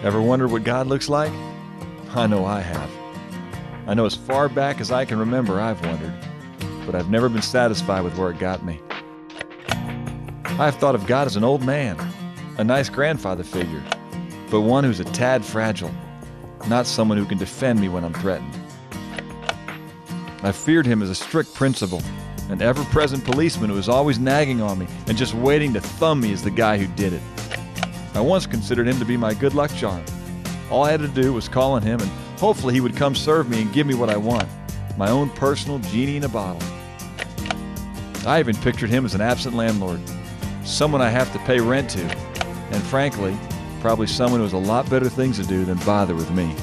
Ever wondered what God looks like? I know I have. I know as far back as I can remember I've wondered, but I've never been satisfied with where it got me. I've thought of God as an old man, a nice grandfather figure, but one who's a tad fragile, not someone who can defend me when I'm threatened. I feared him as a strict principal, an ever-present policeman who was always nagging on me and just waiting to thumb me as the guy who did it. I once considered him to be my good luck charm. All I had to do was call on him and hopefully he would come serve me and give me what I want, my own personal genie in a bottle. I even pictured him as an absent landlord, someone I have to pay rent to, and frankly, probably someone who has a lot better things to do than bother with me.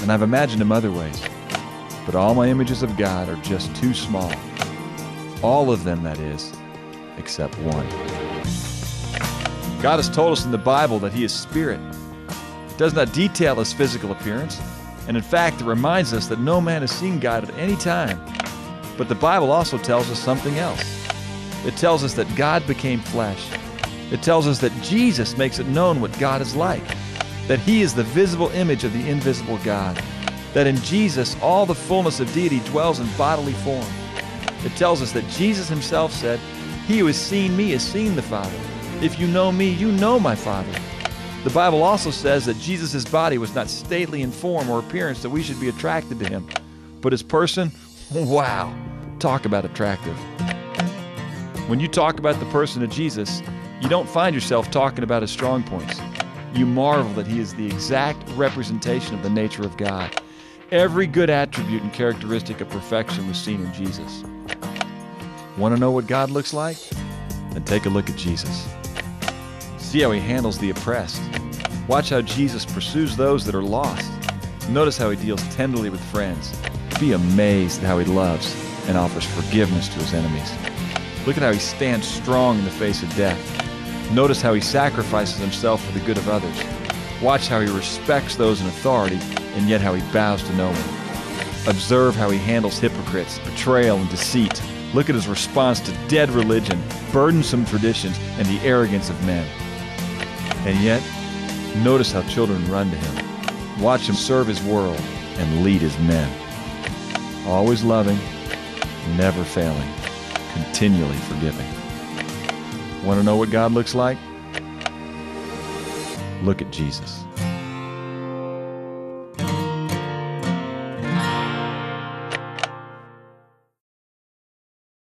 And I've imagined him other ways, but all my images of God are just too small. All of them, that is, except one. God has told us in the Bible that He is Spirit. It does not detail His physical appearance, and in fact, it reminds us that no man has seen God at any time. But the Bible also tells us something else. It tells us that God became flesh. It tells us that Jesus makes it known what God is like, that He is the visible image of the invisible God, that in Jesus all the fullness of deity dwells in bodily form. It tells us that Jesus Himself said, "He who has seen me has seen the Father. If you know me, you know my Father." The Bible also says that Jesus' body was not stately in form or appearance that we should be attracted to Him, but His person, wow, talk about attractive. When you talk about the person of Jesus, you don't find yourself talking about His strong points. You marvel that He is the exact representation of the nature of God. Every good attribute and characteristic of perfection was seen in Jesus. Want to know what God looks like? Then take a look at Jesus. See how He handles the oppressed. Watch how Jesus pursues those that are lost. Notice how He deals tenderly with friends. Be amazed at how He loves and offers forgiveness to His enemies. Look at how He stands strong in the face of death. Notice how He sacrifices Himself for the good of others. Watch how He respects those in authority, and yet how He bows to no one. Observe how He handles hypocrites, betrayal, and deceit. Look at His response to dead religion, burdensome traditions, and the arrogance of men. And yet, notice how children run to Him. Watch Him serve His world and lead His men. Always loving, never failing, continually forgiving. Want to know what God looks like? Look at Jesus.